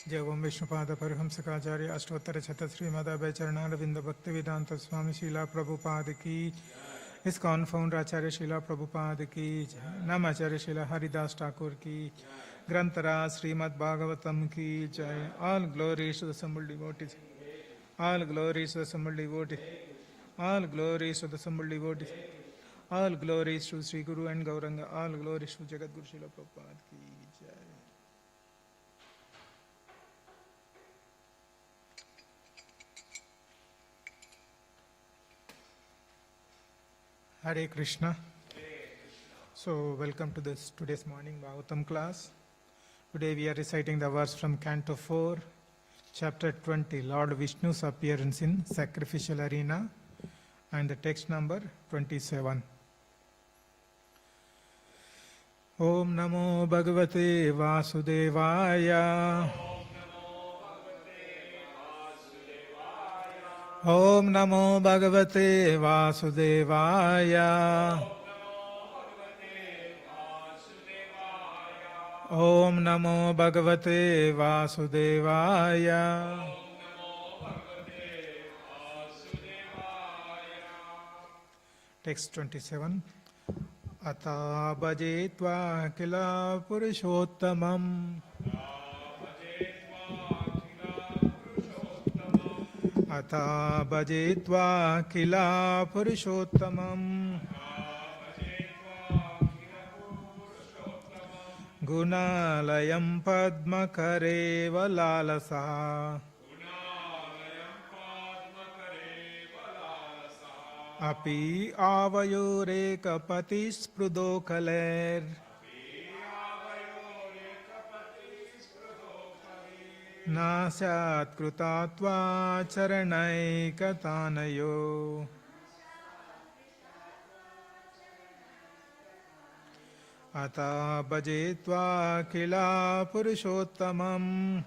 जय ओम विष्णुपाद परमहंसकाचार्य अष्टोत्तर शत श्रीमदाभय चरणारविंद भक्ति वेदांत स्वामी शीला प्रभुपाद की, इस्कॉन फाउंडर आचार्य शीला प्रभुपाद की, नाम आचार्य शीला हरिदास ठाकुर की, ग्रंथराज श्रीमद् भागवतम की जय. All glories to the assembled devotees. All glories to the assembled devotees. All glories to the assembled devotees. All glories to Sri Guru and Gauranga. All glories to Jagat Guru Srila Prabhupada ki jai. Hare Krishna. So, welcome to this today's morning Bhagavatam class. Today we are reciting the verse from Canto 4, Chapter 20, Lord Vishnu's appearance in sacrificial arena, and the text number 27. Om Namo Bhagavate Vasudevaya. Om Namo Bhagavate Vasudevaya. Om Namo Bhagavate Vasudevaya. Text 27. Ata bhajetva kila purushottamam. Ata bhajetva kila purushottamam. Gunalayam padmakare valalasa. Api avayore kapati sprudo kaler. Nasyat krutatva charanai katanayo. Ata bhajetva kila purushottamam.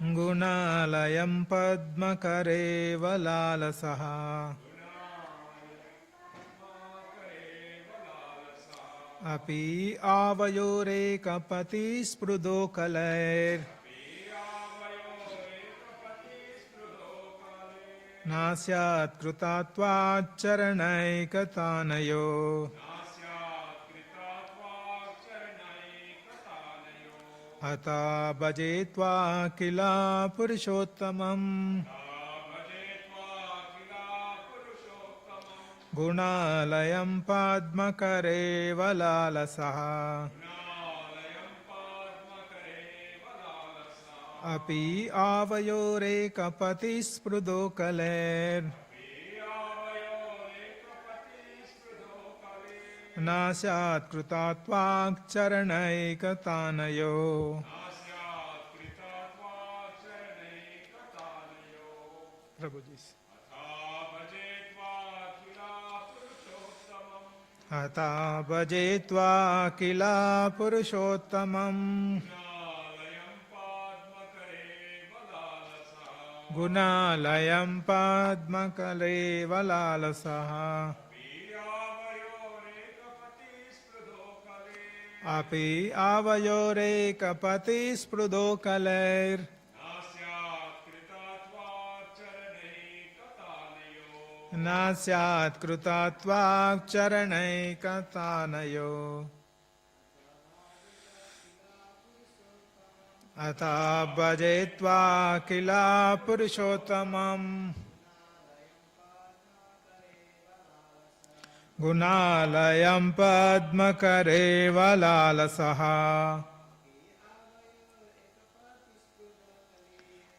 Gunalayam padmakare valalasaha. Api avayore kapati sprudo kaler. Nasyat krutatva charanai katanayo. Ata bhajetva kila purushottamam. Gunalayam padmakare valalasaha. Api avayore kapati sprudo kaler. Nasyat krutatva charanai katanayo. Prabhuji. Ata bhajetva kila purushottamam. Gunalayam padmakale valalasaha. Api avayore kapati sprudo kaler. Nasyat krutatva charanai katanayo. Ata bhajetva kila purushottamam. Gunalayam padmakare valalasaha.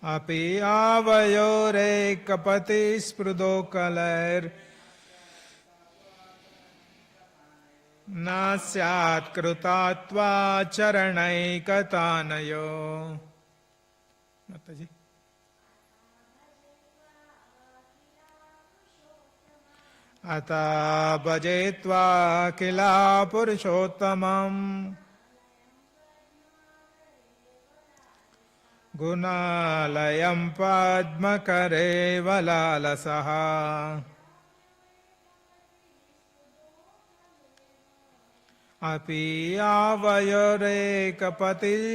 Api avayore kapati sprudo kaler. Nasyat krutatva charanai katanayo. Mataji. Ata bhajetva kila purushottamam. Gunalayam padmakare valalasaha. Api avayoreka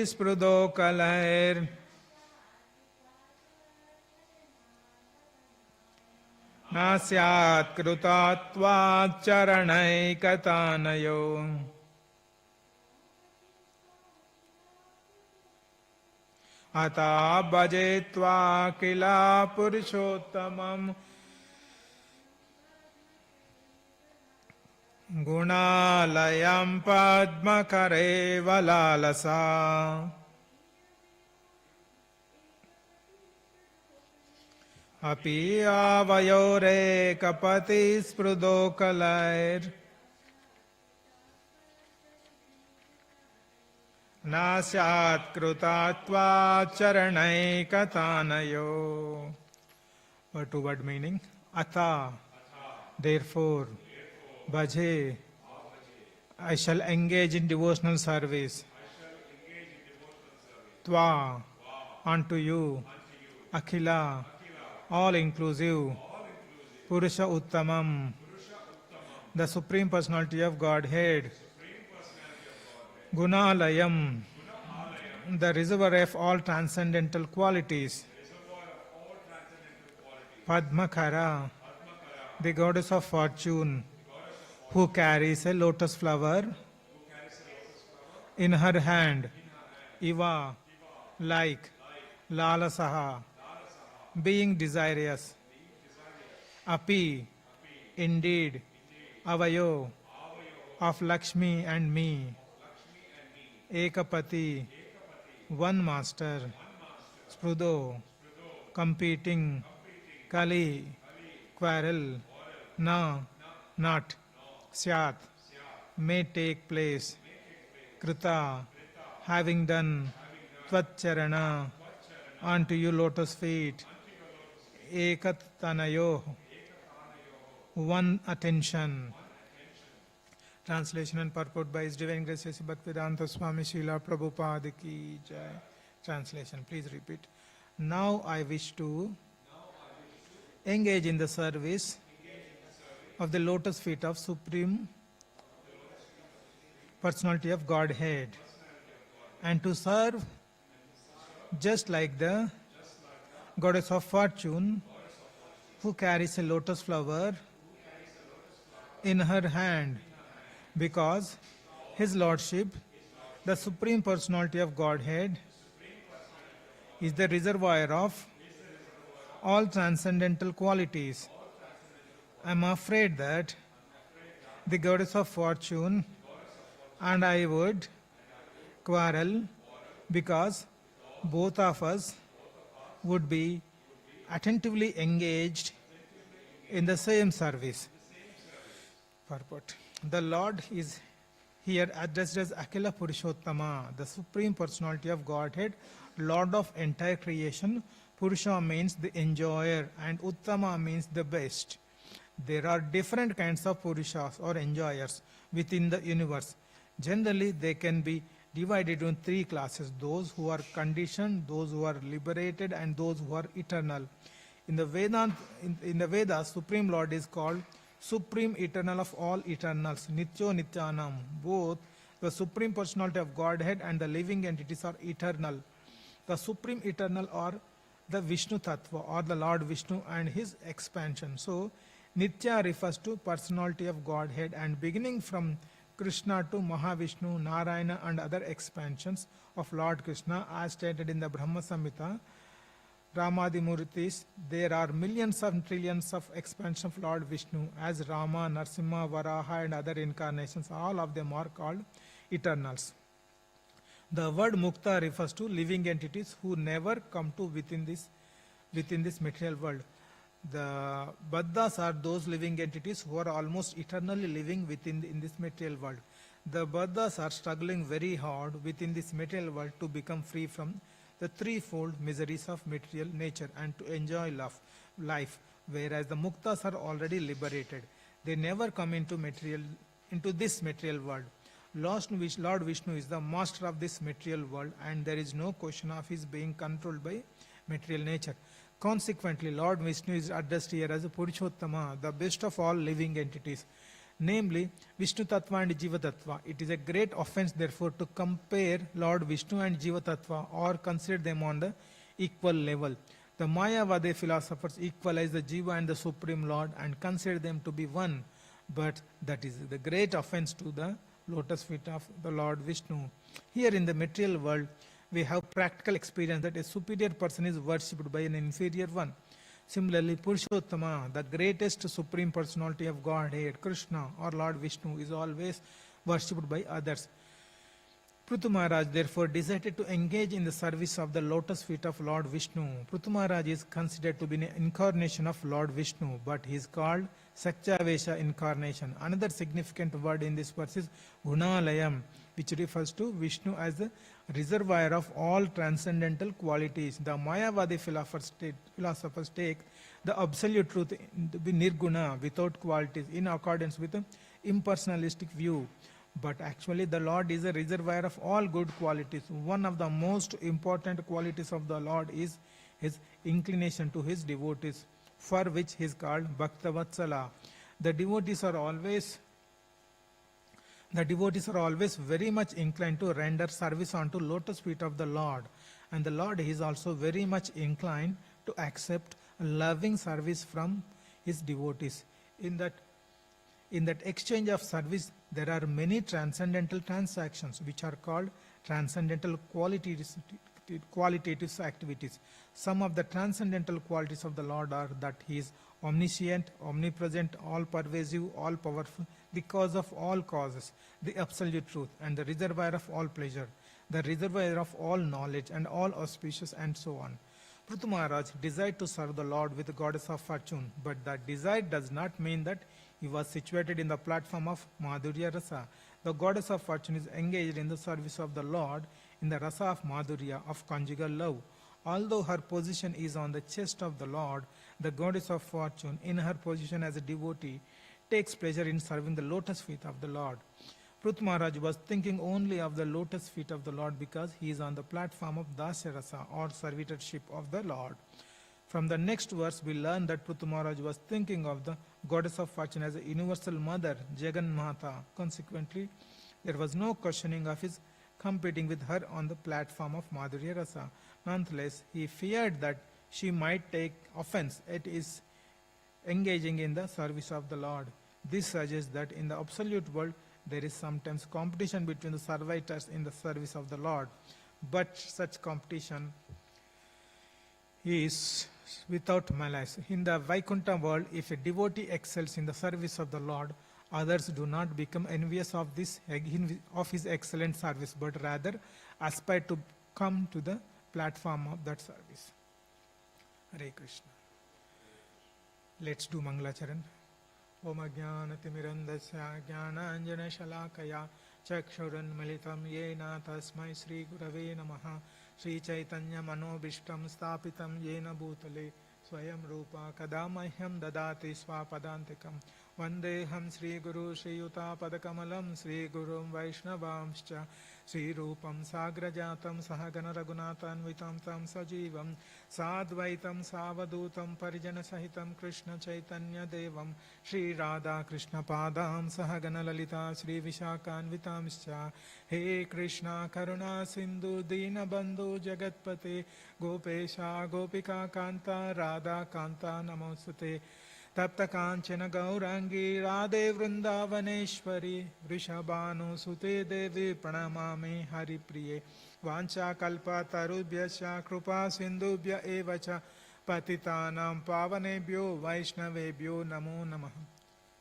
sprudokaler nasyat krutatvat charanaikatanayo ata bhajetva kila purushottamam gunalayam padmakare valalasa api avayore kapati sprudokaler nasyat krutatva charanai katanayo. Word to word meaning. Atha, therefore, bhaje, I shall engage in devotional service. Tva, unto you. Akhila, all inclusive. Purusha Uttamam, the Supreme Personality of Godhead. Gunalayam, the reservoir of all transcendental qualities. Padmakara, the goddess of fortune, who carries a lotus flower in her hand. Iva, like. Lalasaha, being desirous. Api, indeed. Avayo, of Lakshmi and me. Ekapati, one master. Sprudo, competing. Kali, quarrel. Na, not. Syat, may take place. Krita, having done. Tvatcharana, unto you lotus feet. Ekatanayo, one attention. Translation and purport by His Divine Grace Sri Bhaktivedanta Swami Srila Prabhupada Ki Jai. Translation, please repeat. Now I wish to engage in the service of the lotus feet of Supreme Personality of Godhead, and to serve just like the goddess of fortune who carries a lotus flower in her hand, because His Lordship, the Supreme Personality of Godhead, is the reservoir of all transcendental qualities. I am afraid that the goddess of fortune and I would quarrel, because both of us would be attentively engaged in the same service. Purport. The Lord is here addressed as Akhila Purushottama, the Supreme Personality of Godhead, Lord of entire creation. Purusha means the enjoyer and Uttama means the best. There are different kinds of Purushas or enjoyers within the universe. Generally, they can be divided into three classes: those who are conditioned, those who are liberated, and those who are eternal. In the Vedas, Supreme Lord is called Supreme Eternal of all eternals, Nityo Nityanam. Both the Supreme Personality of Godhead and the living entities are eternal. The Supreme Eternal are the Vishnu Tattva, or the Lord Vishnu and his expansion. So, Nitya refers to personality of Godhead, and beginning from Krishna to Mahavishnu, Narayana and other expansions of Lord Krishna, as stated in the Brahma Samhita, Ramadi Murtis, there are millions of trillions of expansions of Lord Vishnu as Rama, Narsimha, Varaha and other incarnations. All of them are called eternals. The word Mukta refers to living entities who never come to within this material world. The Baddhas are those living entities who are almost eternally living in this material world. The Baddhas are struggling very hard within this material world to become free from the threefold miseries of material nature and to enjoy life, whereas the Muktas are already liberated. They never come into this material world. Lord Vishnu is the master of this material world, and there is no question of his being controlled by material nature. Consequently, Lord Vishnu is addressed here as a Purushottama, the best of all living entities. namely Vishnu Tattva and Jiva Tattva. It is a great offense, therefore, to compare Lord Vishnu and Jiva Tattva or consider them on the equal level. The Mayavadi philosophers equalize the Jiva and the Supreme Lord and consider them to be one, but that is the great offense to the lotus feet of the Lord Vishnu. Here in the material world, we have practical experience that a superior person is worshipped by an inferior one. Similarly, Purushottama, the greatest Supreme Personality of Godhead, Krishna or Lord Vishnu, is always worshipped by others. Prithu Maharaj therefore decided to engage in the service of the lotus feet of Lord Vishnu. Prithu Maharaj is considered to be an incarnation of Lord Vishnu, but he is called Sakchavesha incarnation. Another significant word in this verse is Gunalayam, which refers to Vishnu as the reservoir of all transcendental qualities. The Mayavadi philosophers take the absolute truth to be nirguna, without qualities, in accordance with the impersonalistic view. But actually the Lord is a reservoir of all good qualities. One of the most important qualities of the Lord is his inclination to his devotees, for which he is called Bhaktavatsala. The devotees are always very much inclined to render service unto lotus feet of the Lord. And the Lord is also very much inclined to accept loving service from his devotees. In that exchange of service, there are many transcendental transactions which are called transcendental qualitative activities. Some of the transcendental qualities of the Lord are that he is omniscient, omnipresent, all-pervasive, all-powerful, the cause of all causes, the absolute truth, and the reservoir of all pleasure, the reservoir of all knowledge and all auspicious, and so on. Prithu Maharaj desired to serve the Lord with the goddess of fortune, but that desire does not mean that he was situated in the platform of Madhurya Rasa. The goddess of fortune is engaged in the service of the Lord in the rasa of Madhurya, of conjugal love. Although her position is on the chest of the Lord, the goddess of fortune, in her position as a devotee, takes pleasure in serving the lotus feet of the Lord. Prithu Maharaj was thinking only of the lotus feet of the Lord because he is on the platform of Dasya Rasa, or servitorship of the Lord. From the next verse, we learn that Prithu Maharaj was thinking of the goddess of fortune as a universal mother, Jagan Mata. Consequently, there was no questioning of his competing with her on the platform of Madhurya Rasa. Nonetheless, he feared that she might take offense at his engaging in the service of the Lord. This suggests that in the absolute world, there is sometimes competition between the servitors in the service of the Lord. But such competition is without malice. In the Vaikuntha world, if a devotee excels in the service of the Lord, others do not become envious of his excellent service, but rather aspire to come to the platform of that service. Hare Krishna. Let's do Mangalacharan. Om Ajnanatimirandasya Jnananjana Shalakaya Chakshuranmilitam Yena Tasmai Sri Gurave Namaha Sri Chaitanya Manobishtam Stapitam Yena Bhutale Swayam Rupa Kadamahyam Dadati Swapadantikam Vandeham Sri Guru Sri Yuta Padakamalam Sri Gurum Vaishnavamscha Sri Rupam Sagrajatam Sahagana Raghunathanvitam Tam Sajivam Sadvaitam Savadutam Parijana Sahitam Krishna Chaitanya Devam Sri Radha Krishna Padam Sahagana Lalita Sri Vishakanvitamscha He Krishna Karuna Sindhu Dina Bandhu Jagatpate Gopesha Gopika Kanta Radha Kanta Namosute Tapta Kanchana Gaurangi Radhe Vrindavaneshwari Vrishabhanu Sute Devi Pranamami Hari Priye Vancha Kalpa Tarubhyascha Krupa Sindhubhya Evacha Patitanam Pavanebhyo Vaishnavebhyo Namo Namaha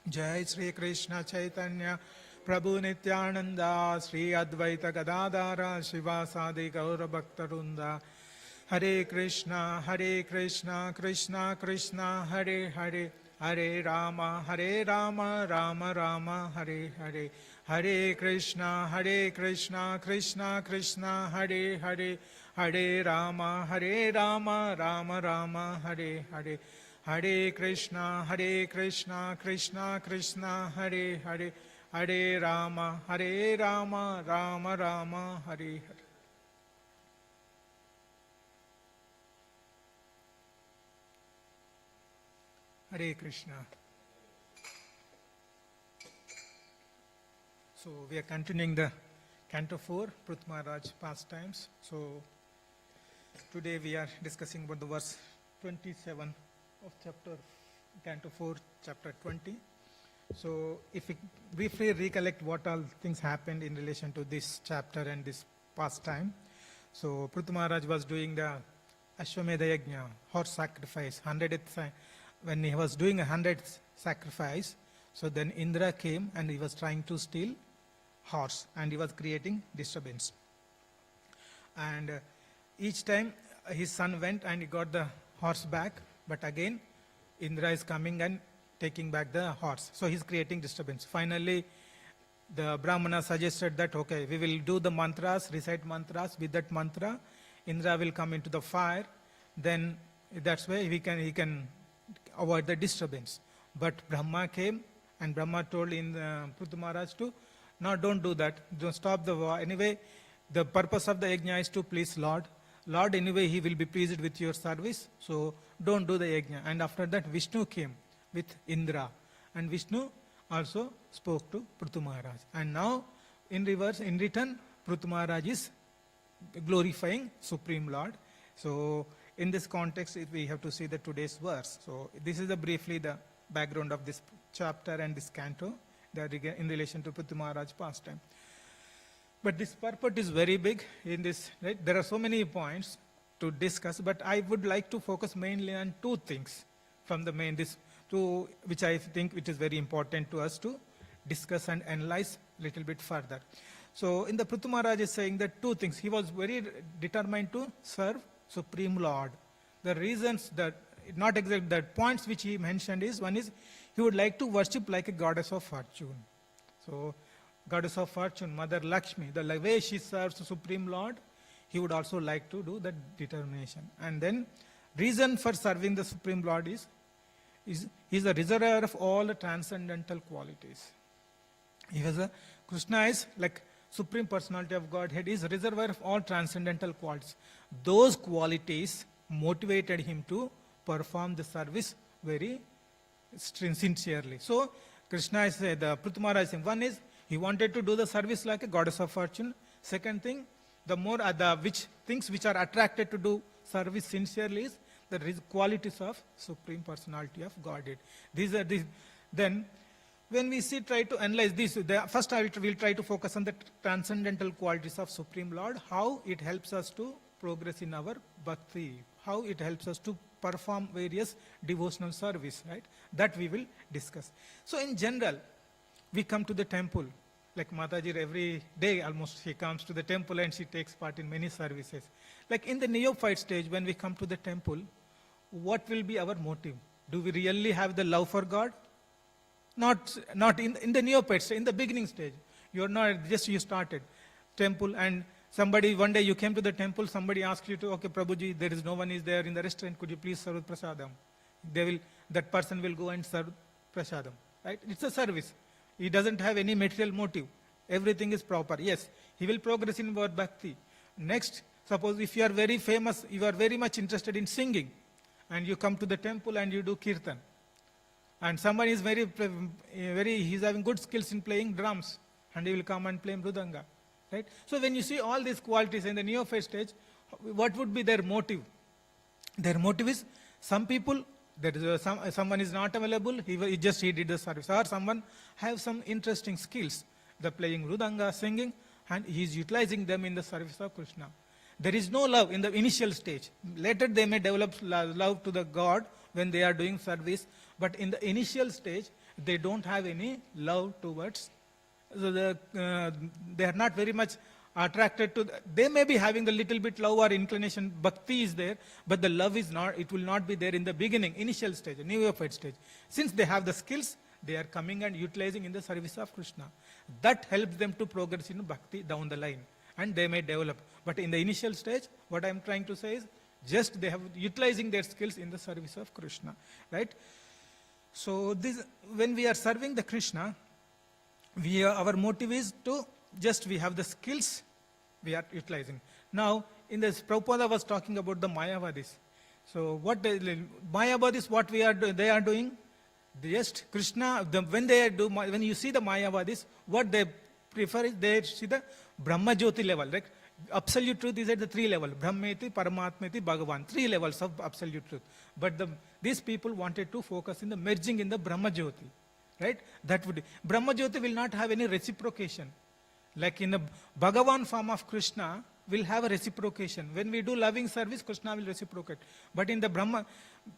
Jai Sri Krishna Chaitanya Prabhu Nityananda Sri Advaita Gadadara Shivasadi Gaura Bhaktarunda Hare Krishna Krishna Krishna Hare Hare Hare Rama Rama Rama Hare Hare Hare Krishna Krishna Krishna Hare Hare Hare Rama Rama Rama Hare Hare Hare Krishna Krishna Krishna Hare Hare Hare Rama Rama Rama Hare Hare. Hare Krishna. So we are continuing the Canto 4, Prut Maharaj pastimes. So today we are discussing about the verse 27 of chapter Canto 4, chapter 20. So if we briefly recollect what all things happened in relation to this chapter and this pastime. So Prut Maharaj was doing the Ashwamedha Yajna, horse sacrifice, 100th, when he was doing a 100th sacrifice. So then Indra came and he was trying to steal horse and he was creating disturbance. And each time his son went and he got the horse back, but again Indra is coming and taking back the horse. So he's creating disturbance. Finally, the Brahmana suggested that, okay, we will do the mantras, recite mantras. With that mantra, Indra will come into the fire. Then that's why he can avoid the disturbance. But Brahma came and Brahma told Prut Maharaj to, no, don't do that. Don't stop the war. Anyway, the purpose of the yajna is to please Lord. Lord, anyway, he will be pleased with your service. So don't do the yajna. And after that, Vishnu came with Indra. And Vishnu also spoke to Prut Maharaj. And now, in reverse, in return, Prut Maharaj is glorifying Supreme Lord. So in this context, we have to see the today's verse. So this is briefly the background of this chapter and this canto in relation to Prut Maharaj pastime. But this purport is very big in this, right? There are so many points to discuss, but I would like to focus mainly on two things from the main, which I think it is very important to us to discuss and analyze a little bit further. So in the Prut Maharaj is saying that two things. He was very determined to serve Supreme Lord. The reasons that, not exact, the points which he mentioned is, one is he would like to worship like a goddess of fortune. So goddess of fortune, Mother Lakshmi, the way she serves the Supreme Lord, he would also like to do that determination. And then reason for serving the Supreme Lord is he's a reservoir of all the transcendental qualities. Krishna is like Supreme Personality of Godhead, is a reservoir of all transcendental qualities. Those qualities motivated him to perform the service very sincerely. So Krishna is the Prut Maharaj saying, one is he wanted to do the service like a goddess of fortune. Second thing, the more things which are attracted to do service sincerely is the qualities of Supreme Personality of Godhead. These are these. Then when we try to analyze this, first I will try to focus on the transcendental qualities of Supreme Lord, how it helps us to progress in our bhakti, how it helps us to perform various devotional service, right? That we will discuss. So in general, we come to the temple, like Mataji every day almost she comes to the temple and she takes part in many services. Like in the neophyte stage, when we come to the temple, what will be our motive? Do we really have the love for God? Not in the neophyte stage, in the beginning stage. You are not, just you started temple and somebody, one day you came to the temple, somebody asked you to, okay, Prabhuji, there is no one is there in the restaurant, could you please serve prasadam? That person will go and serve prasadam, right? It's a service. He doesn't have any material motive. Everything is proper. Yes, he will progress in our bhakti. Next, suppose if you are very famous, you are very much interested in singing, and you come to the temple and you do kirtan. And someone is he's having good skills in playing drums, and he will come and play mridanga, right? So when you see all these qualities in the neophyte stage, what would be their motive? Their motive is, some people, someone is not available, he did the service. Or someone have some interesting skills, the playing mridanga, singing, and he is utilizing them in the service of Krishna. There is no love in the initial stage. Later they may develop love to the God when they are doing service, but in the initial stage, they don't have any love towards, so they are not very much attracted to, they may be having a little bit love or inclination, bhakti is there, but the love is not, it will not be there in the beginning, initial stage, neophyte stage. Since they have the skills, they are coming and utilizing in the service of Krishna. That helps them to progress in bhakti down the line, and they may develop. But in the initial stage, what I am trying to say is, just they have utilizing their skills in the service of Krishna, right? So when we are serving the Krishna, our motive is to we have the skills we are utilizing. Now, in this, Prabhupada was talking about the Mayavadis. So Mayavadis, what they are doing, just Krishna, when you see the Mayavadis, what they prefer is they see the Brahma Jyoti level. Like absolute truth is at the 3 level. Brahmeti, Paramatmeti, Bhagavan. 3 levels of absolute truth. But these people wanted to focus in the merging in the Brahma Jyoti. Right? That would Brahma Jyoti will not have any reciprocation. Like in the Bhagavan form of Krishna will have a reciprocation. When we do loving service, Krishna will reciprocate. But in the Brahma,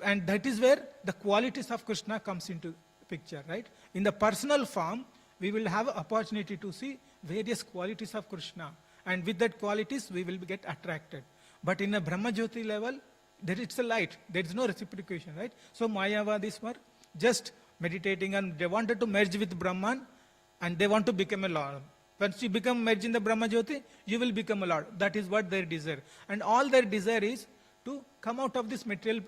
and that is where the qualities of Krishna comes into picture, right? In the personal form, we will have opportunity to see various qualities of Krishna. And with that qualities, we will get attracted. But in a Brahma Jyoti level, there it's a light. There is no reciprocation, right? So Mayavadis were just meditating and they wanted to merge with Brahman and they want to become a Lord. Once you become merged in the Brahma Jyoti, you will become a Lord. That is what their desire. And all their desire is to come out of this material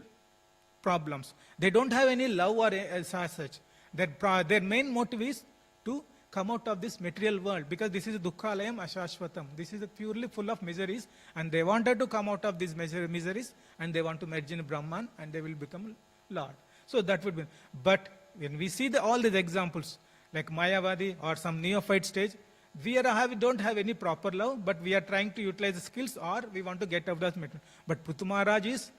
problems. They don't have any love or as such. Their main motive is to come out of this material world because this is dukkhalayam ashashvatam. This is purely full of miseries and they wanted to come out of these miseries and they want to merge in Brahman and they will become Lord. So that would be. But when we see all these examples like Mayavadi or some neophyte stage, we don't have any proper love, but we are trying to utilize the skills or we want to get out of the material. But Prithu Maharaj is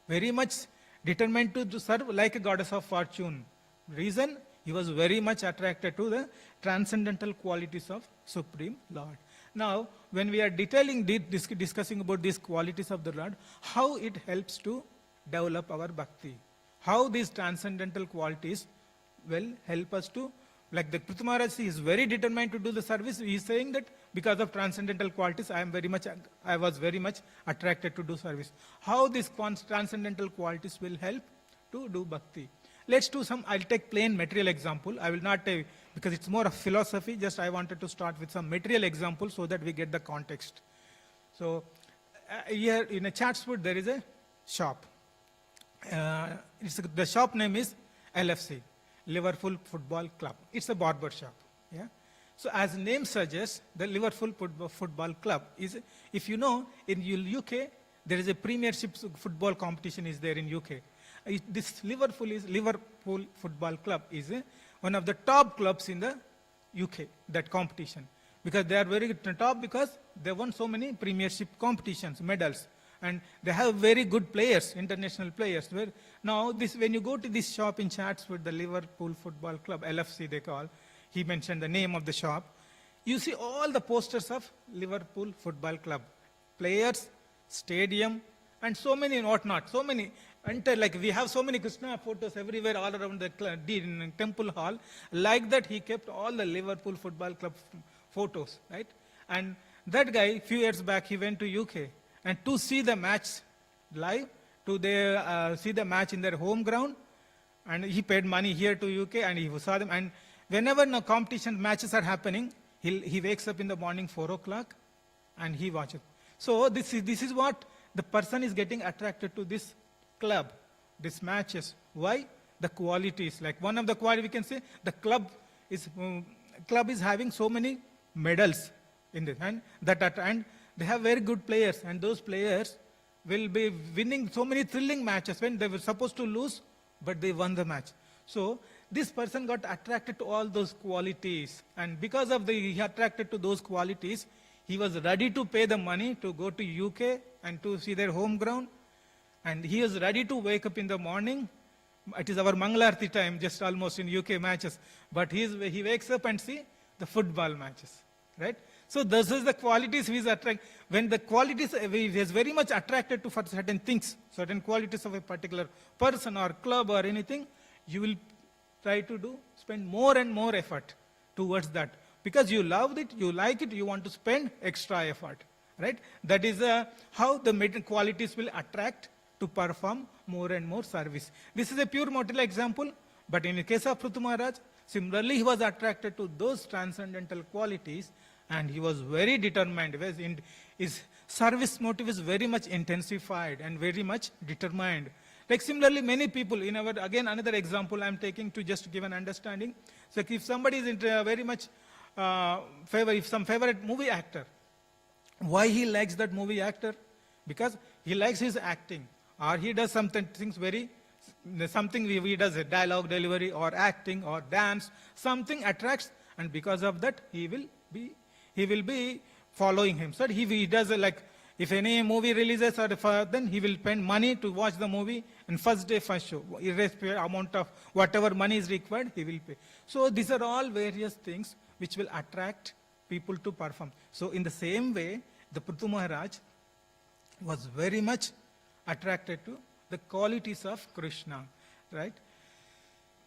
very much determined to serve like a goddess of fortune. Reason? He was very much attracted to the transcendental qualities of Supreme Lord. Now, when we are discussing about these qualities of the Lord, how it helps to develop our bhakti. How these transcendental qualities will help us to, like the Prithu Maharaj is very determined to do the service. He is saying that because of transcendental qualities, I was very much attracted to do service. How these transcendental qualities will help to do bhakti. Let's do I'll take plain material example. I will not take, because it's more of philosophy, just I wanted to start with some material example so that we get the context. So, here in a Chatswood there is a shop. The shop name is LFC, Liverpool Football Club. It's a barber shop. Yeah? So, as name suggests, the Liverpool Football Club is, if you know, in UK, there is a premiership football competition is there in UK. This Liverpool Football Club is one of the top clubs in the UK, that competition. Because they are very top because they won so many premiership competitions, medals. And they have very good players, international players. Now, when you go to this shop in Chatswood, the Liverpool Football Club, LFC they call, he mentioned the name of the shop. You see all the posters of Liverpool Football Club. Players, stadium, and so many whatnot, so many. Like we have so many Krishna photos everywhere all around the temple hall. Like that he kept all the Liverpool Football Club photos, right? And that guy, few years back, he went to UK and to see the match live, to see the match in their home ground, and he paid money here to UK and he saw them. And whenever competition matches are happening, he wakes up in the morning 4 o'clock and he watches. So this is what the person is getting attracted to this club, these matches. Why? The qualities. Like one of the qualities we can say, the club is having so many medals in this, and they have very good players, and those players will be winning so many thrilling matches when they were supposed to lose, but they won the match. So this person got attracted to all those qualities, and because of he attracted to those qualities, he was ready to pay the money to go to UK and to see their home ground. And he is ready to wake up in the morning. It is our Mangalarti time, just almost in UK matches. But he wakes up and see the football matches, right? So this is the qualities he is attracted. When the qualities, he is very much attracted to for certain things, certain qualities of a particular person or club or anything, you will try to spend more and more effort towards that. Because you love it, you like it, you want to spend extra effort, right? That is how the qualities will attract to perform more and more service. This is a pure material example, but in the case of Prithu Maharaj, similarly he was attracted to those transcendental qualities and he was very determined. His service motive is very much intensified and very much determined. Like similarly, many people, again another example I am taking to just give an understanding. So if somebody is very much some favorite movie actor, why he likes that movie actor? Because he likes his acting. Or he does he does a dialogue delivery or acting or dance, something attracts, and because of that he will be he will be following him. So he does like, if any movie releases, or then he will spend money to watch the movie, and first day, first show, irrespective amount of whatever money is required, he will pay. So these are all various things which will attract people to perform. So in the same way, the Prithu Maharaj was very much attracted to the qualities of Krishna, right?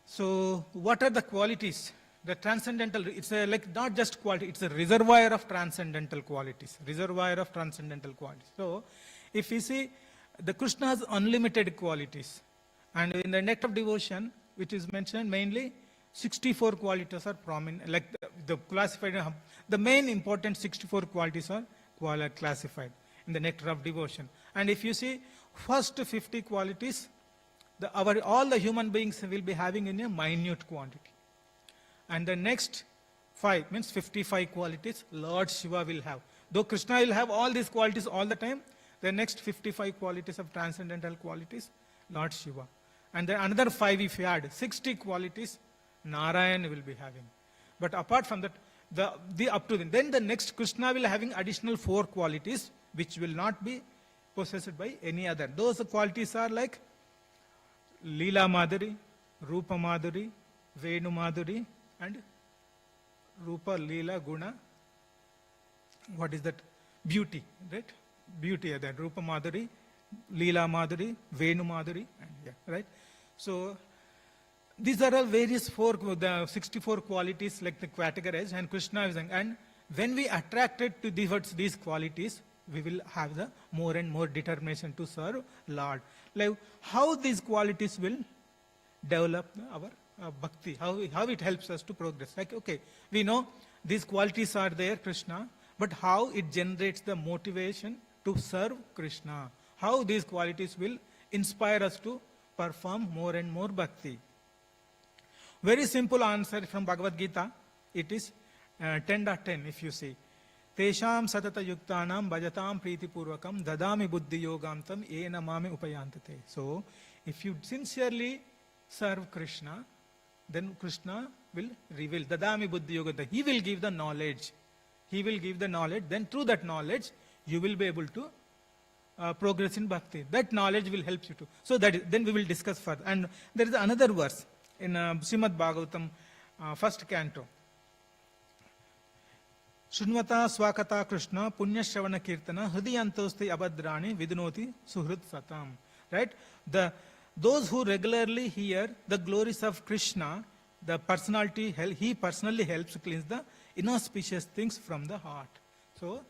So what are the qualities? The transcendental, it's a, like not just quality, it's a reservoir of transcendental qualities. Reservoir of transcendental qualities. So if you see, the Krishna has unlimited qualities. And in the Nectar of Devotion, which is mentioned mainly, 64 qualities are prominent, like the classified, the main important 64 qualities are classified in the Nectar of Devotion. And if you see, first 50 qualities, all the human beings will be having in a minute quantity. And the next 5, means 55 qualities, Lord Shiva will have. Though Krishna will have all these qualities all the time, the next 55 qualities of transcendental qualities, Lord Shiva. And then another 5, if you add, 60 qualities, Narayan will be having. But apart from that, then the next Krishna will having additional 4 qualities, which will not be possessed by any other. Those qualities are like Leela Madhuri, Rupa Madhuri, Venu Madhuri, and Rupa, Leela, Guna. What is that? Beauty, right? Beauty, that Rupa Madhuri, Leela Madhuri, Venu Madhuri, and yeah, right? So these are all various 64 qualities, like the categorized, and Krishna is, and when we attracted to these qualities, we will have the more and more determination to serve Lord. Like how these qualities will develop our bhakti, how it helps us to progress. Like, okay, we know these qualities are there, Krishna, but how it generates the motivation to serve Krishna. How these qualities will inspire us to perform more and more bhakti. Very simple answer from Bhagavad Gita. It is 10.10 if you see. Tesham satata yuktanam bhajatam priti purvakam dadami buddhi yogamtam ena mame upayantate. So, if you sincerely serve Krishna, then Krishna will reveal. Dadami buddhi yogamtam. He will give the knowledge. He will give the knowledge. Then through that knowledge, you will be able to progress in bhakti. That knowledge will help you to. So then we will discuss further. And there is another verse in Srimad Bhagavatam, first canto. Shrunvata swakata Krishna punya shravana kirtana hridiyantosti abhadrani vidunoti suhrit satam. Right? Those who regularly hear the glories of Krishna, the personality, he personally helps to cleanse the inauspicious things from the heart. So,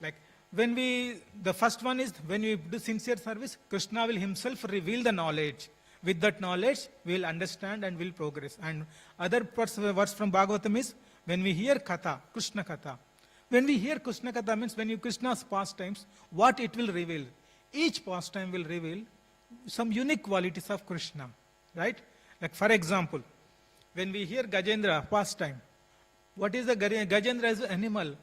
like the first one is when we do sincere service, Krishna will himself reveal the knowledge. With that knowledge, we will understand and will progress. And other verse from Bhagavatam is when we hear Katha, Krishna Katha. When we hear Krishna Katha means when you Krishna's pastimes, what it will reveal. Each pastime will reveal some unique qualities of Krishna. Right? Like for example, when we hear Gajendra pastime, what is the Gajendra is an animal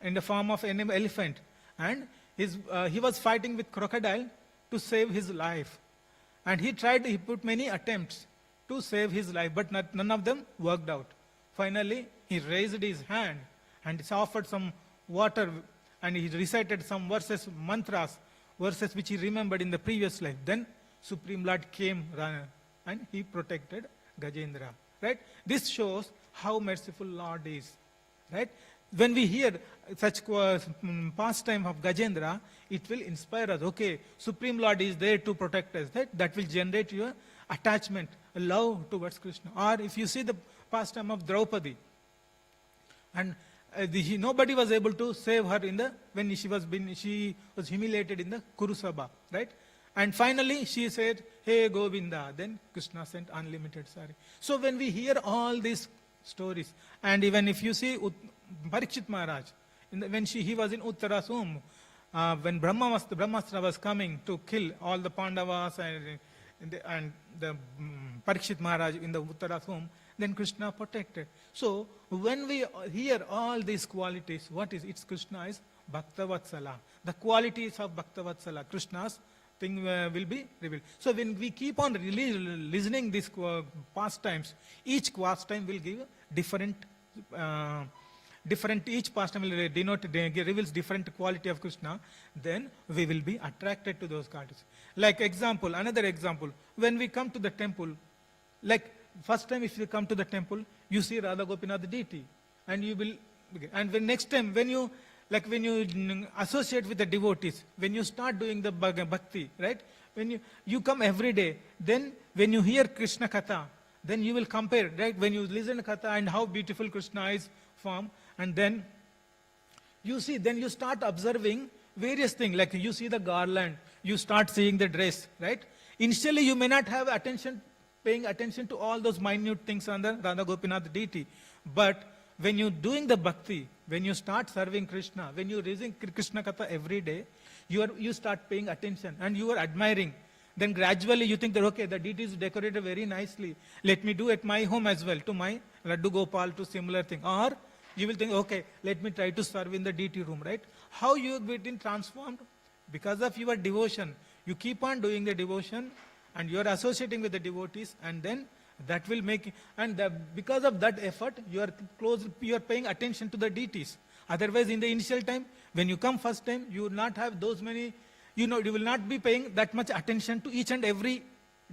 in the form of an elephant. And he was fighting with crocodile to save his life. And he put many attempts to save his life, but none of them worked out. Finally, he raised his hand and offered some water and he recited some verses, mantras, verses which he remembered in the previous life. Then Supreme Lord came and he protected Gajendra. Right? This shows how merciful Lord is. Right? When we hear such pastime of Gajendra, it will inspire us. Okay, Supreme Lord is there to protect us. That will generate your attachment, a love towards Krishna. Or if you see the pastime of Draupadi, and nobody was able to save her when she was humiliated in the Kurusabha, right? And finally she said, "Hey Govinda," then Krishna sent unlimited sari. So when we hear all these stories, and even if you see Parikshit Maharaj, when he was in Uttarasum, when Brahmastra was coming to kill all the Pandavas and the Parikshit Maharaj in the Uttarasum, then Krishna protected. So when we hear all these qualities, it's Krishna is Bhaktavatsala. The qualities of Bhaktavatsala, Krishna's thing will be revealed. So when we keep on listening these pastimes, each pastime will give different different, each pastime will denote, reveals different quality of Krishna, then we will be attracted to those qualities. Like example, another example, when we come to the temple, like first time if you come to the temple, you see Radha Gopinath deity, and you will, and when next time when you, like when you associate with the devotees, when you start doing the bhakti, right? When you come every day, then when you hear Krishna Katha, then you will compare, right? When you listen to Katha and how beautiful Krishna is formed, and then you see, then you start observing various things, like you see the garland, you start seeing the dress, right? Initially you may not have paying attention to all those minute things on the Radha Gopinath deity, but when you're doing the bhakti, when you start serving Krishna, when you're raising Krishna Katha every day, you start paying attention and you are admiring. Then gradually you think that, okay, the deity is decorated very nicely. Let me do at my home as well, to my Laddu Gopal, to similar thing. Or you will think, okay, let me try to serve in the deity room, right? How you have been transformed? Because of your devotion. You keep on doing the devotion and you are associating with the devotees, and then that will make, and because of that effort, you are paying attention to the deities. Otherwise, in the initial time, when you come first time, you will not have those many, you will not be paying that much attention to each and every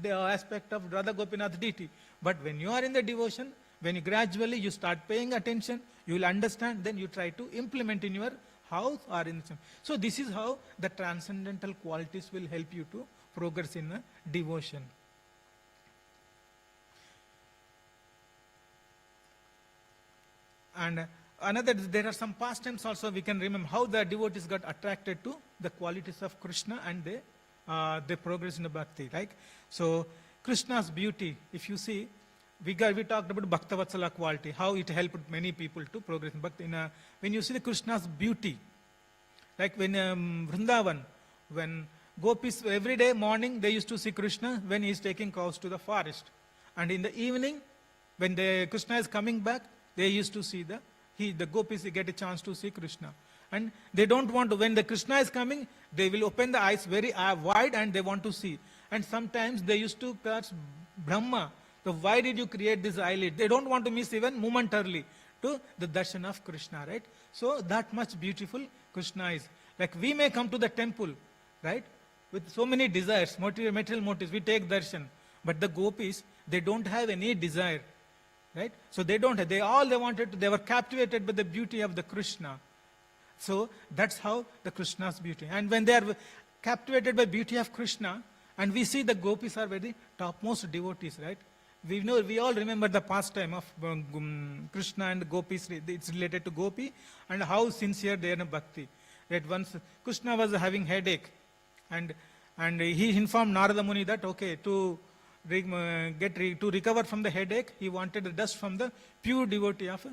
aspect of Radha Gopinath deity. But when you are in the devotion, when you gradually you start paying attention, you will understand, then you try to implement in your house or in some. So this is how the transcendental qualities will help you to progress in devotion. And there are some pastimes also we can remember how the devotees got attracted to the qualities of Krishna, and they progress in the bhakti. Like, so Krishna's beauty, if you see, we talked about Bhaktavatsala quality, how it helped many people to progress in bhakti. When you see the Krishna's beauty, like when Vrindavan, when gopis every day morning they used to see Krishna when he is taking cows to the forest, and in the evening when Krishna is coming back, they used to see the gopis get a chance to see Krishna. And they don't want to, when the Krishna is coming, they will open the eyes very wide and they want to see. And sometimes they used to ask Brahma, so why did you create this eyelid? They don't want to miss even momentarily to the darshan of Krishna, right? So that much beautiful Krishna is. Like we may come to the temple, right, with so many desires, material motives, we take darshan. But the gopis, they don't have any desire, right? So they were captivated by the beauty of the Krishna. So that's how the Krishna's beauty. And when they are captivated by beauty of Krishna, and we see the gopis are very topmost devotees, right? We all remember the pastime of Krishna and the gopis. It's related to gopi and how sincere they are in bhakti. That once Krishna was having headache, and he informed Narada Muni that, okay, to recover from the headache, he wanted the dust from the pure devotee of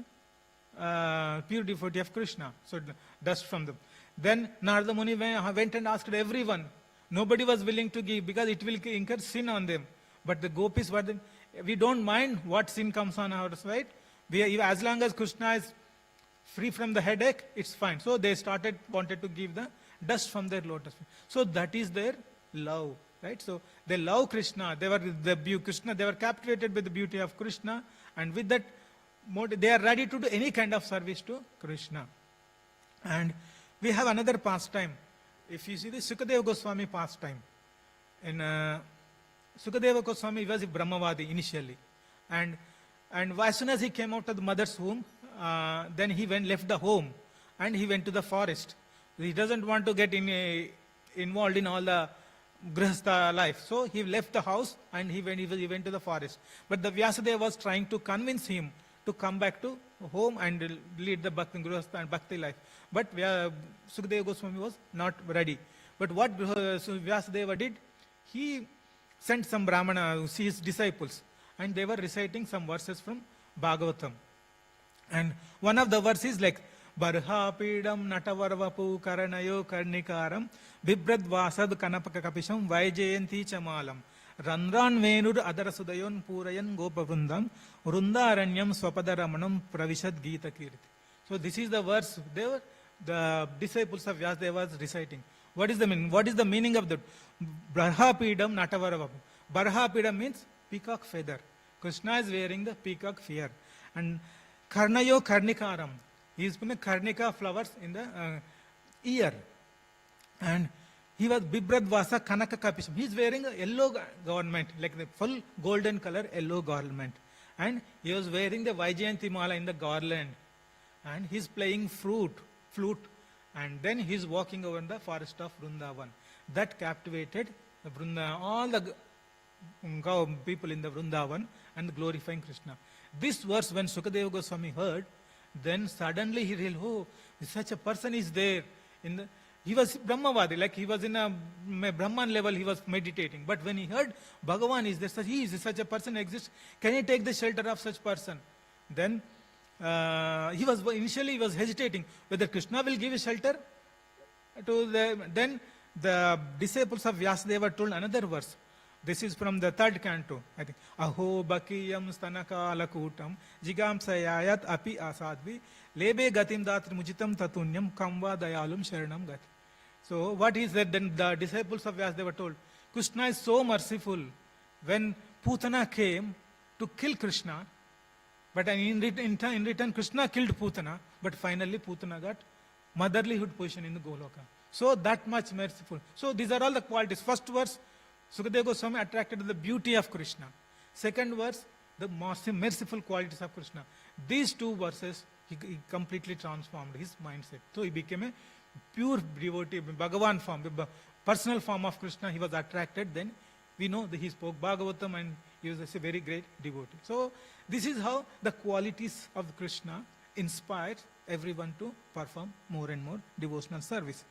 Krishna. So dust from them. Then Narada Muni went and asked everyone. Nobody was willing to give because it will incur sin on them. But the gopis were them. We don't mind what sin comes on us, right? As long as Krishna is free from the headache, it's fine. So they wanted to give the dust from their lotus. So that is their love, right? So they love Krishna. They were captivated by the beauty of Krishna, and with that, they are ready to do any kind of service to Krishna. And we have another pastime. If you see the Sukadeva Goswami pastime, in Sukadeva Goswami was a Brahmavadi initially, and as soon as he came out of the mother's womb, then he left the home and he went to the forest. He doesn't want to get involved in all the Grihastha life. So he left the house and he went to the forest. But the Vyasadeva was trying to convince him to come back to home and lead the Grihastha and Bhakti life. But Sukadeva Goswami was not ready. But what Vyasadeva did, he sent some Brahmana, his disciples, and they were reciting some verses from Bhagavatam. And one of the verses like, Barhapidam natavarvapu karanayo karnikaram bibrad vasad kanapaka kapisham vaijayanti chamalam ranran venur adarasudayon purayan gopavundam rundaranyam swapadaramanam pravishad gita kirti. So this is the verse the disciples of Vyasadeva was reciting. What is the meaning? What is the meaning of the Barhapidam natavarvapu? Barhapidam means peacock feather. Krishna is wearing the peacock feather. And Karnayo Karnikaram. He's put Karnika flowers in the ear. And he was Bibrad Vasa Kanaka Kapisham. He's wearing a yellow garment, like the full golden color yellow garment. And he was wearing the Vaijayanti Mala in the garland. And he's playing flute. And then he's walking over in the forest of Vrindavan. That captivated all the people in the Vrindavan and glorifying Krishna. This verse, when Sukadeva Goswami heard, then suddenly he realized, oh, such a person is there. He was Brahmavadi, like he was in a Brahman level, he was meditating. But when he heard Bhagavan is there, such a person exists, can he take the shelter of such person? Then initially he was hesitating whether Krishna will give a shelter to then the disciples of Vyasadeva told another verse. This is from the 3rd canto, I think. Aho bakiyam stanakala kutam jigam sayayat api asadvi lebe gatim datri mujitam tatunyam kamva dayalum sharanam gati. So what is that? Then the disciples of Vyasadeva told, Krishna is so merciful. When Putana came to kill Krishna, but in return Krishna killed Putana, but finally Putana got motherlyhood position in the Goloka. So that much merciful. So these are all the qualities. First verse, Sukadeva Goswami attracted to the beauty of Krishna. Second verse, the merciful qualities of Krishna. These two verses, he completely transformed his mindset. So he became a pure devotee, Bhagavan form, the personal form of Krishna. He was attracted. Then we know that he spoke Bhagavatam and he was a very great devotee. So this is how the qualities of Krishna inspired everyone to perform more and more devotional service.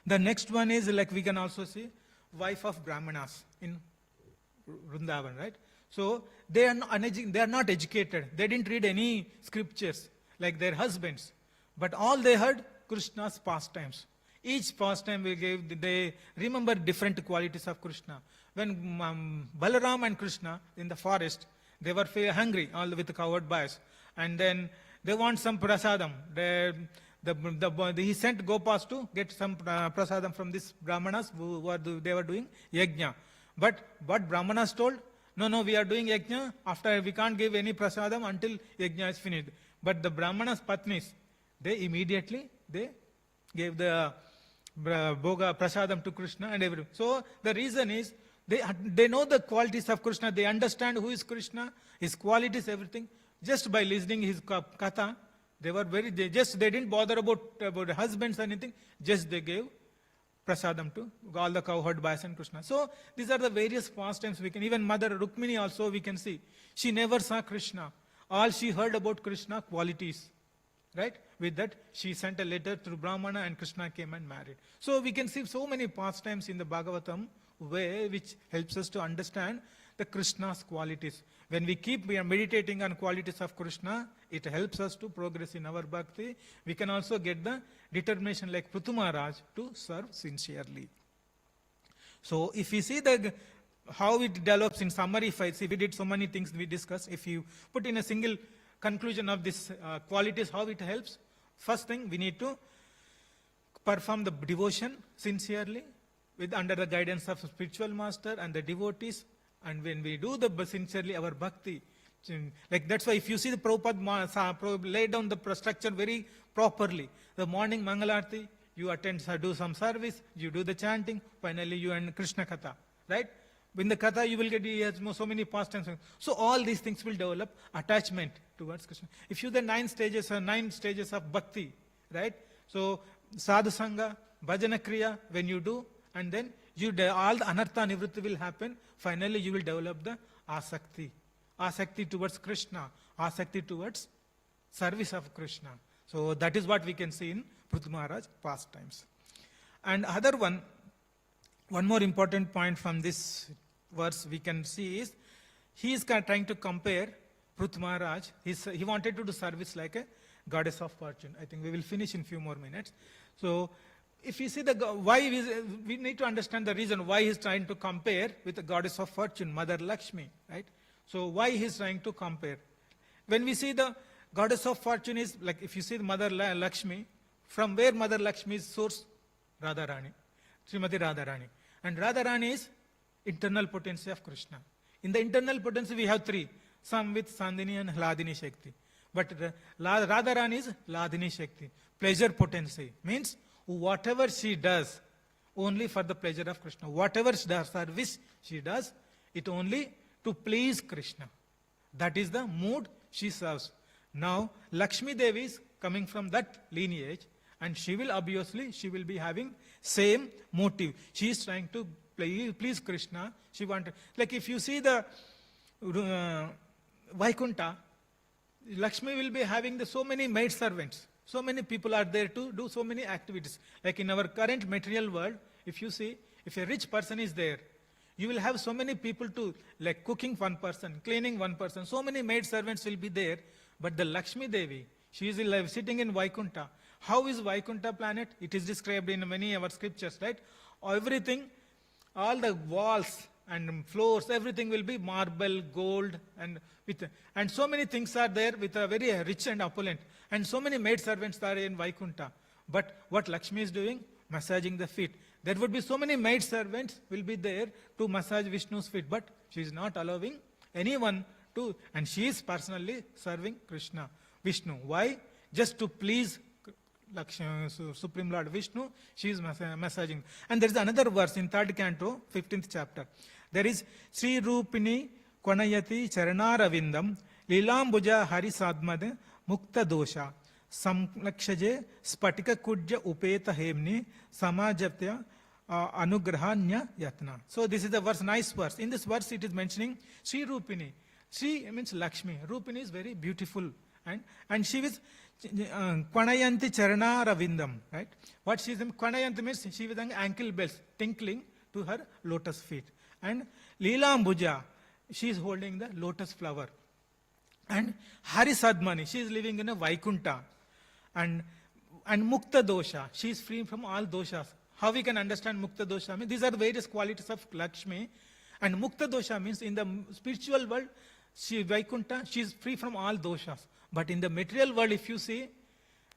The next one is, like we can also see, wife of Brahmanas in Vrindavan, right? So they are not educated. They didn't read any scriptures like their husbands. But all they heard, Krishna's pastimes. Each pastime they remember different qualities of Krishna. When Balaram and Krishna in the forest, they were hungry, all with covered boys. And then they want some prasadam. He sent Gopas to get some prasadam from these Brahmanas they were doing yajna. But Brahmanas told, no, we are doing yajna. After we can't give any prasadam until yajna is finished. But the Brahmanas' patnis, they immediately gave the boga prasadam to Krishna and everything. So the reason is they know the qualities of Krishna. They understand who is Krishna, his qualities, everything. Just by listening his katha, they didn't bother about husbands or anything. Just they gave prasadam to all the cowherd boys and Krishna. So these are the various pastimes we can. Even Mother Rukmini also we can see. She never saw Krishna. All she heard about Krishna qualities. Right? With that, she sent a letter to Brahmana and Krishna came and married. So we can see so many pastimes in the Bhagavatam way which helps us to understand the Krishna's qualities. When we are meditating on qualities of Krishna, it helps us to progress in our bhakti. We can also get the determination like Prithu Maharaj to serve sincerely. So if we see how it develops in summary, if we did so many things we discussed, if you put in a single conclusion of this qualities, how it helps. First thing, we need to perform the devotion sincerely under the guidance of spiritual master and the devotees. And when we do the sincerely our bhakti, like that's why if you see the Prabhupada laid down the structure very properly. The morning Mangalarti, you attend, do some service, you do the chanting, finally you end Krishna Katha, right? In the Katha, you will get so many pastimes. So all these things will develop attachment towards Krishna. If you the 9 stages of bhakti, right? So sadhu sangha, bhajana kriya, when you do, and then all the anartha nivritti will happen. Finally, you will develop the asakti towards Krishna, asakti towards service of Krishna. So that is what we can see in Prithu Maharaj pastimes. And other one more important point from this verse we can see is, he is trying to compare Prithu Maharaj. He wanted to do service like a goddess of fortune. I think we will finish in few more minutes. So if you see why we need to understand the reason why he is trying to compare with the goddess of fortune, Mother Lakshmi, right? So why he is trying to compare? When we see the goddess of fortune is, like if you see the Mother Lakshmi, from where Mother Lakshmi's source? Radharani, Srimati Radharani. And Radharani is internal potency of Krishna. In the internal potency we have 3, Samvit, Sandini and Hladini Shakti. But Radharani is Ladini Shakti, pleasure potency. Means whatever she does, only for the pleasure of Krishna. Whatever service she does, it only to please Krishna. That is the mood she serves. Now, Lakshmi Devi is coming from that lineage, and she will be having same motive. She is trying to please Krishna. She wanted, like if you see the Vaikunta, Lakshmi will be having so many maid servants. So many people are there to do so many activities. Like in our current material world, if you see, if a rich person is there, you will have so many people to, like cooking one person, cleaning one person, so many maid servants will be there. But the Lakshmi Devi, she is sitting in Vaikunta. How is Vaikunta planet? It is described in many of our scriptures, right? Everything, all the walls and floors, everything will be marble, gold, and so many things are there with a very rich and opulent. And so many maid servants are in Vaikunta. But what Lakshmi is doing? Massaging the feet. There would be so many maid servants will be there to massage Vishnu's feet, but she is not allowing anyone to, and she is personally serving Krishna, Vishnu. Why? Just to please Lakshmi, Supreme Lord Vishnu, she is massaging. And there is another verse in 3rd canto, 15th chapter. There is Sri Rupini Kwanayati Charanaravindam Lilambuja Hari Sadmad Mukta Dosha Samlakshaje Spatika Kudja Upeta Hemni Samajapya Anugrahanya Yatna. So this is the verse, nice verse. In this verse it is mentioning Sri Rupini. Sri means Lakshmi. Rupini is very beautiful. And she was Kwanayanti Charana Ravindam. Right? What she is, Kwanayanti means she was an ankle bells tinkling to her lotus feet. And Leelambuja, she is holding the lotus flower. And Hari Sadmani, she is living in a Vaikunta. And Mukta Dosha, she is free from all doshas. How we can understand Mukta Dosha? I mean, these are the various qualities of Lakshmi. And Mukta Dosha means in the spiritual world, Vaikunta, she is free from all doshas. But in the material world, if you see,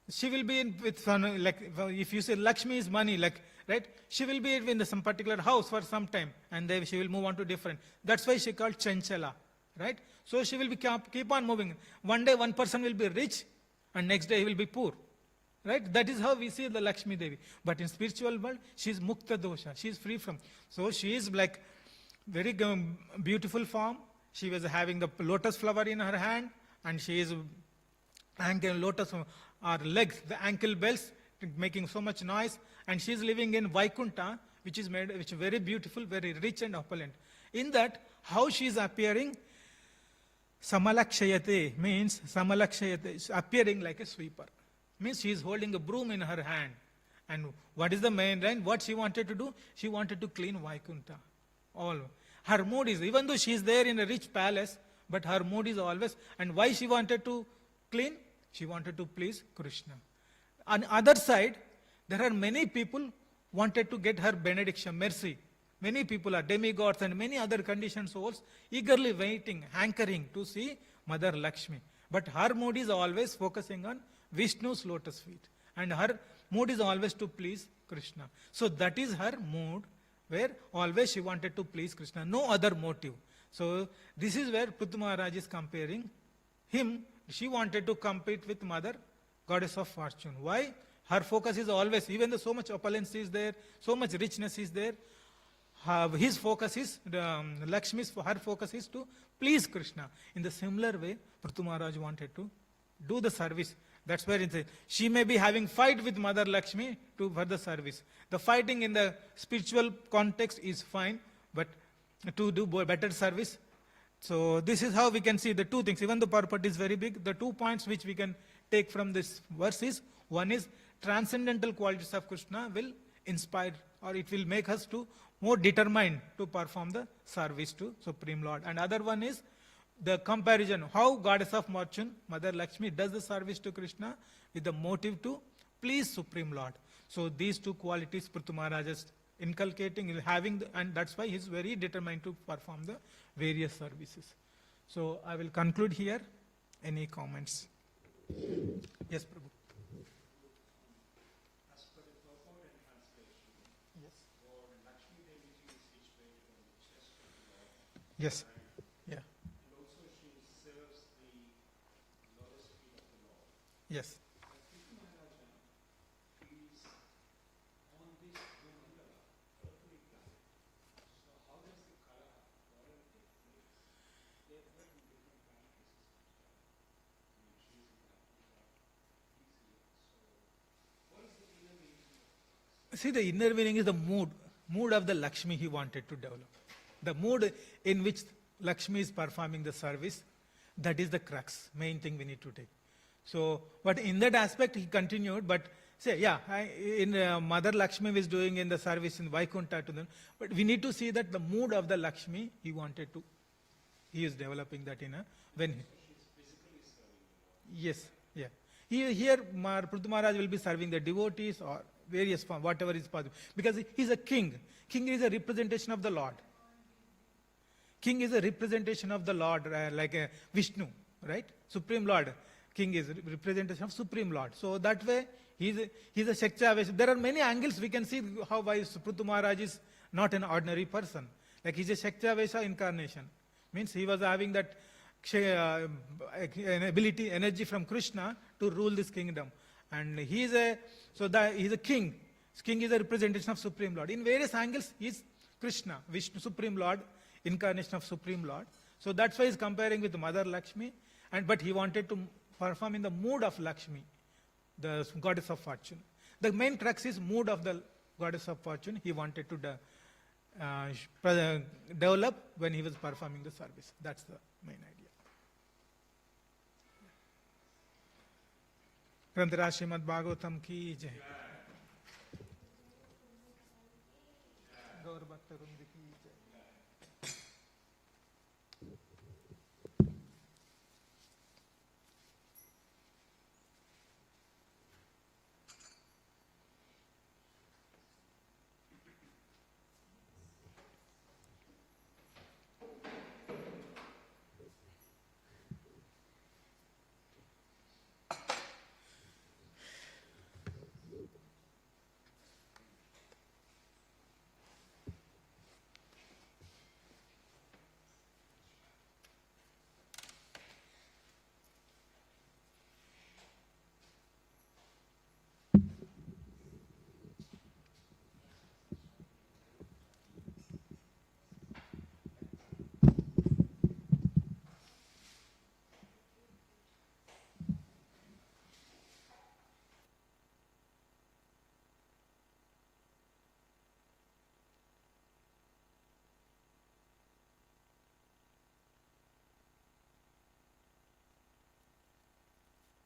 she will be with, like, if you say Lakshmi is money, like, right? She will be in some particular house for some time, and then she will move on to different. That's why she called Chanchala, right? So she will be keep on moving. One day one person will be rich, and next day he will be poor. Right? That is how we see the Lakshmi Devi. But in spiritual world, she is Mukta Dosha. She is free from. So she is like very beautiful form. She was having the lotus flower in her hand, and she is lotus or legs, the ankle bells, making so much noise. And she is living in Vaikunta, which is very beautiful, very rich and opulent. In that, how she is appearing, Samalakshayate means Samalakshayate, appearing like a sweeper. Means she is holding a broom in her hand. And what is the main line? What she wanted to do? She wanted to clean Vaikunta. All. Her mood is, even though she is there in a rich palace, but her mood is always, and why she wanted to clean? She wanted to please Krishna. On the other side, there are many people wanted to get her benediction, mercy. Many people are demigods and many other conditioned souls eagerly waiting, hankering to see Mother Lakshmi. But her mood is always focusing on Vishnu's lotus feet. And her mood is always to please Krishna. So that is her mood, where always she wanted to please Krishna. No other motive. So this is where Prithu Maharaj is comparing him. She wanted to compete with Mother, Goddess of Fortune. Why? Her focus is always, even though so much opulence is there, so much richness is there, his focus is, Lakshmi's, her focus is to please Krishna. In the similar way, Prithu Maharaj wanted to do the service. That's where she may be having fight with Mother Lakshmi for the service. The fighting in the spiritual context is fine, but to do better service. So this is how we can see the two things. Even the purport is very big. The 2 points which we can take from this verse is, one is transcendental qualities of Krishna will inspire, or it will make us to more determined to perform the service to Supreme Lord. And other one is the comparison, how Goddess of Fortune, Mother Lakshmi, does the service to Krishna with the motive to please Supreme Lord. So these two qualities Prithu Maharaj is inculcating, having, and that's why he is very determined to perform the various services. So I will conclude here. Any comments? Yes, Prabhu. As per the purport and translation, Yes. for Lakshmi Devi is situated on the chest of the Lord. Yes. And Yeah. also she serves the lotus feet Yes. See, the inner meaning is the mood of the Lakshmi he wanted to develop. The mood in which Lakshmi is performing the service, that is the crux, main thing we need to take. So, but in that aspect he continued, but say, yeah, Mother Lakshmi is doing in the service in Vaikunta to them, but we need to see that the mood of the Lakshmi he is developing that yes, yeah. Here Prithu Maharaj will be serving the devotees or various form, whatever is possible. Because he is a king. King is a representation of the Lord. King is a representation of the Lord, like a Vishnu, right? Supreme Lord. King is representation of Supreme Lord. So that way, he's a Shakti. There are many angles we can see how why Prithu Maharaj is not an ordinary person. Like he's a Shakti incarnation. Means he was having that ability, energy from Krishna to rule this kingdom. And he's a king. King is a representation of Supreme Lord. In various angles, he is Krishna, Vishnu, Supreme Lord, incarnation of Supreme Lord. So that's why he's comparing with Mother Lakshmi. But he wanted to perform in the mood of Lakshmi, the goddess of fortune. The main crux is mood of the goddess of fortune. He wanted to develop when he was performing the service. That's the main idea. ग्रंथराज श्रीमद् भागवतम की जय। गौर भक्त वृंद की